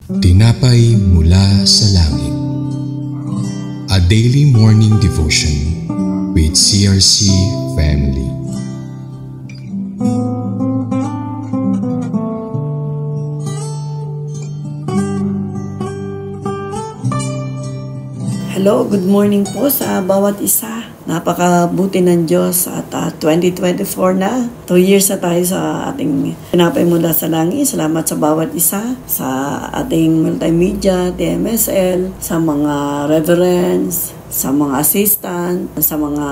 Tinapay mula sa langit. A daily morning devotion with CRC family. Hello, good morning po sa bawat isa. Napakabuti ng Diyos at 2024 na. 2 years na tayo sa ating Tinapay Mula sa Langit. Salamat sa bawat isa, sa ating multimedia, TMSL, sa mga reverends, sa mga assistant, sa mga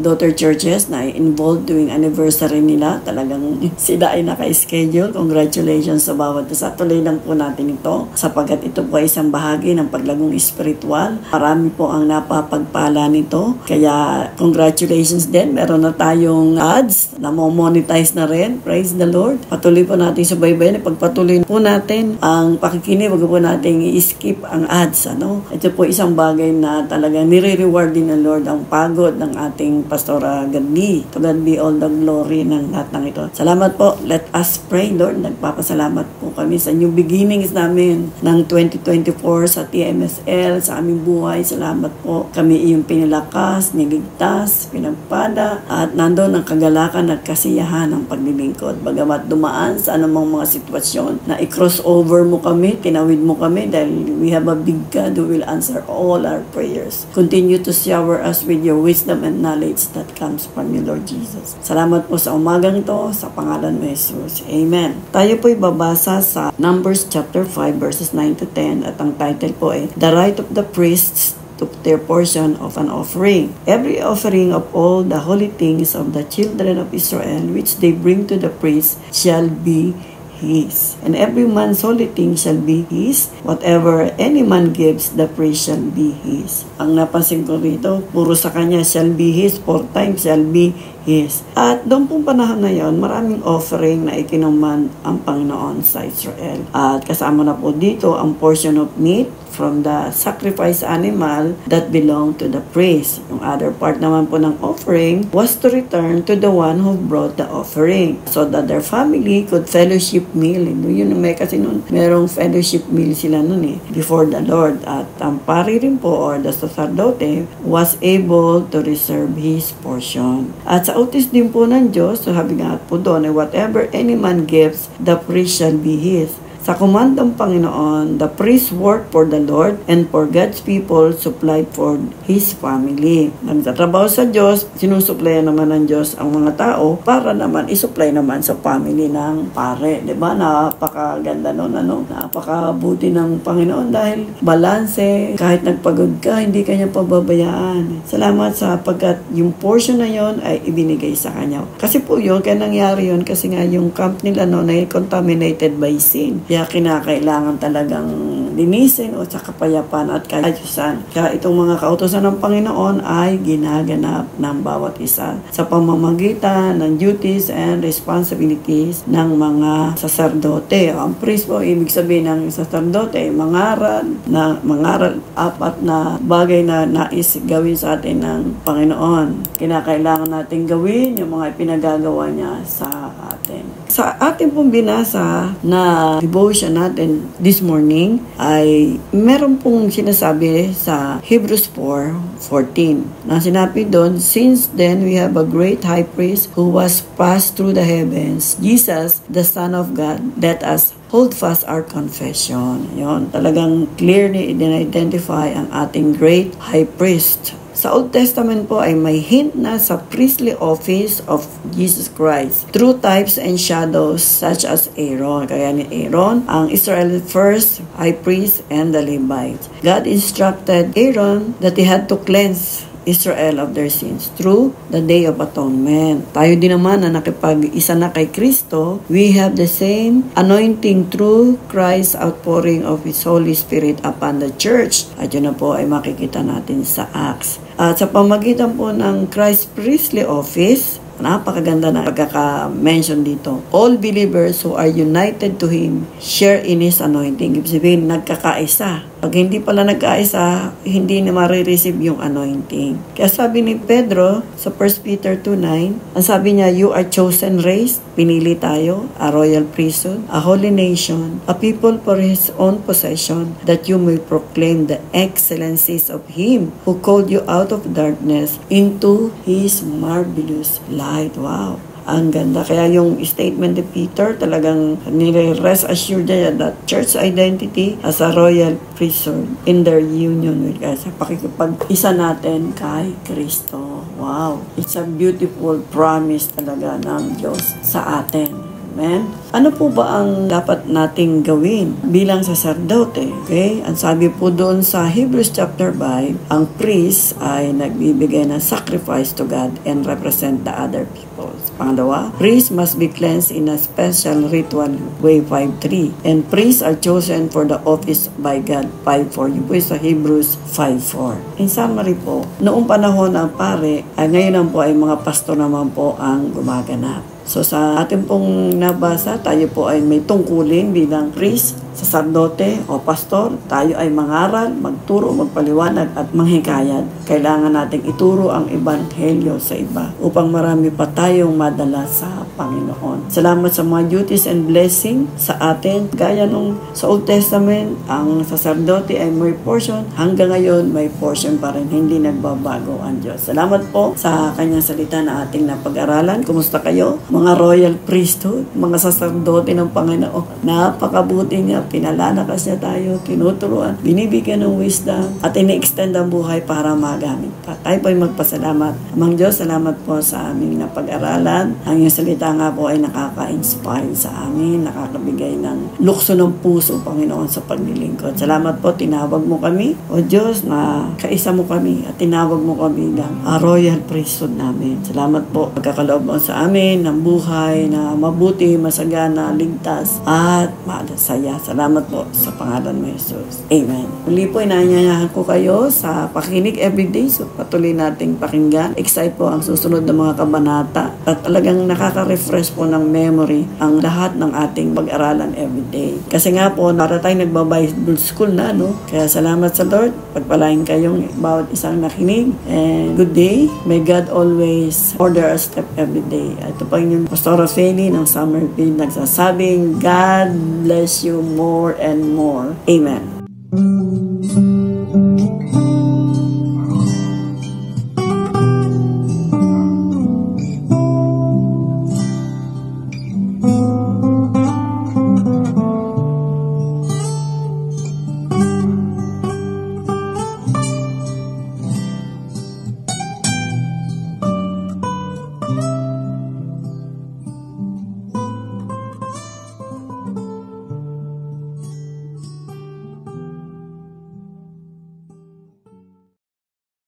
daughter churches na involved doing anniversary nila. Talagang sila ay naka-schedule. Congratulations sa bawat isa. Tuloy lang po natin ito sapagkat ito po ay isang bahagi ng paglagong spiritual. Marami po ang napapagpala nito. Kaya congratulations din. Meron na tayong ads na monetize na rin. Praise the Lord. Patuloy po natin sa baybayin. Pagpatuloy po natin ang pakikinig. Huwag po natin i-skip ang ads. Ito po isang bagay na talagang nire-reward din ng Lord ang pagod ng ating Pastora Gadli. To God be all the glory ng lahat ng ito. Salamat po. Let us pray, Lord. Nagpapasalamat po kami sa new beginnings namin ng 2024 sa TMSL, sa aming buhay. Salamat po. Kami iyong pinilakas, niligtas, pinagpada, at nandoon ang kagalakan at kasiyahan ng paglilingkod. Bagamat dumaan sa anumang mga sitwasyon na i-cross over mo kami, tinawid mo kami dahil we have a big God who will answer all our prayers. Continue to shower us with your wisdom and knowledge that comes from you, Lord Jesus. Salamat po sa umagang ito, sa pangalan mo, Jesus. Amen. Tayo po'y babasa sa Numbers chapter 5 verses 9 to 10 at ang title po ay The Right of the Priests to their portion of an offering. Every offering of all the holy things of the children of Israel which they bring to the priest shall be his. And every man's holy thing shall be his. Whatever any man gives, the priest shall be his. Ang napansin ko rito, puro sa kanya shall be his, 4 times shall be his. At doon pong panahon na yon, maraming offering na ikinuman ang Panginoon sa Israel. At kasama na po dito ang portion of meat from the sacrifice animal that belonged to the priest. Yung other part naman po ng offering was to return to the one who brought the offering so that their family could fellowship meal. Yun may kasi nun, merong fellowship meal sila nun before the Lord. At ang pari rin po or the sacerdote was able to reserve his portion. At sa utos din po ng Diyos, so sabi nga po doon, whatever any man gives, the priest shall be his. Sa komandang Panginoon, the priest worked for the Lord and for God's people supplied for His family. Nagtatrabaho sa Diyos, sinusuplayan naman ng Diyos ang mga tao para naman isupply naman sa family ng pare. Diba? Napakaganda nun, napakabuti ng Panginoon dahil balanse, kahit nagpagod ka, hindi kanya pababayaan. Salamat sapagkat yung portion na yon ay ibinigay sa kanya. Kasi po yun, kaya nangyari yun kasi nga yung camp nila ay contaminated by sin. Kaya kinakailangan talagang linisin o sa kapayapaan at kaayusan. Kaya itong mga kautusan ng Panginoon ay ginaganap ng bawat isa sa pamamagitan ng duties and responsibilities ng mga saserdote. Ang priest po, ibig sabihin ng saserdote, mangaral, 4 na bagay na nais gawin sa atin ng Panginoon. Kinakailangan natin gawin yung mga pinagagawa niya sa atin. Sa ating pong binasa na devotion natin this morning ay meron pong sinasabi sa Hebrews 4:14 na sinabi doon, since then we have a great high priest who was passed through the heavens, Jesus, the Son of God, let us hold fast our confession. Yon, talagang clearly identify ang ating great high priest. Sa Old Testament po ay may hint na sa priestly office of Jesus Christ through types and shadows such as Aaron. Kaya ni Aaron, ang Israeli first high priest and the Levites. God instructed Aaron that he had to cleanse Israel of their sins through the Day of Atonement. Tayo din naman na nakipag-isa na kay Kristo, we have the same anointing through Christ's outpouring of His Holy Spirit upon the church. At yun na po ay makikita natin sa Acts. At sa pamagitan po ng Christ's priestly office, napakaganda na pagkaka-mention dito. All believers who are united to Him share in His anointing. Ibig sabihin, nagkakaisa. Pag hindi pala nagkaisa, hindi na marireceive yung anointing. Kaya sabi ni Pedro sa 1 Peter 2:9, ang sabi niya, you are chosen race, pinili tayo, a royal priesthood, a holy nation, a people for His own possession, that you may proclaim the excellencies of Him who called you out of darkness into His marvelous light. Wow! Ang ganda. Kaya yung statement ni Peter, talagang nire-rest assured niya that church identity as a royal priesthood in their union with God. Sa pakikipag-isa natin kay Kristo. Wow! It's a beautiful promise talaga ng Diyos sa atin. Amen? Ano po ba ang dapat nating gawin bilang saserdote? Okay? Ang sabi po doon sa Hebrews chapter 5, ang priest ay nagbibigay ng sacrifice to God and represent the other people. Pangalawa, priests must be cleansed in a special ritual way 5:3. And priests are chosen for the office by God 5:4. Yung po sa Hebrews 5:4. In summary po, noong panahon ng pare, ngayon po ay mga pastor naman po ang gumaganap. So sa ating pong nabasa, tayo po ay may tungkulin bilang priest, saserdote o pastor. Tayo ay mangaral, magturo, magpaliwanag at manghikayat. Kailangan nating ituro ang ebanghelyo sa iba upang marami pa tayong madala sa Panginoon. Salamat sa mga duties and blessing sa atin. Gaya nung sa Old Testament, ang saserdote ay may portion. Hanggang ngayon, may portion pa rin. Hindi nagbabago ang Diyos. Salamat po sa kanyang salita na ating napag-aralan. Kumusta kayo? Mga royal priesthood, mga saserdote ng Panginoon. Napakabuti niya, pinalalakas niya tayo, tinuturuan, binibigyan ng wisdom, at ini-extend ang buhay para magamit pa. Tayo po ay magpasalamat. Amang Diyos, salamat po sa aming napag-aralan. Ang iyong salita nga po ay nakaka-inspire sa amin, nakakabigay ng lukso ng puso, Panginoon, sa paglilingkod. Salamat po, tinawag mo kami, O Diyos, na kaisa mo kami at tinawag mo kami ng royal priesthood namin. Salamat po, pagkakaloob mo sa amin ng buhay na mabuti, masagana, ligtas, at masaya. Salamat po sa pangalan mo, Jesus. Amen. Muli po, inaanyayahan ko kayo sa pakinig everyday. So, patuloy nating pakinggan. Excite po ang susunod na mga kabanata. At talagang nakaka-refresh po ng memory ang lahat ng ating pag-aralan everyday. Kasi nga po, para tayo nagba-Bible school na, no? Kaya salamat sa Lord. Pagpalain kayong bawat isang nakinig. And good day. May God always order our step everyday. Ito pa yung Pastor Feli ng Summerfield nagsasabing, God bless you more and more. Amen.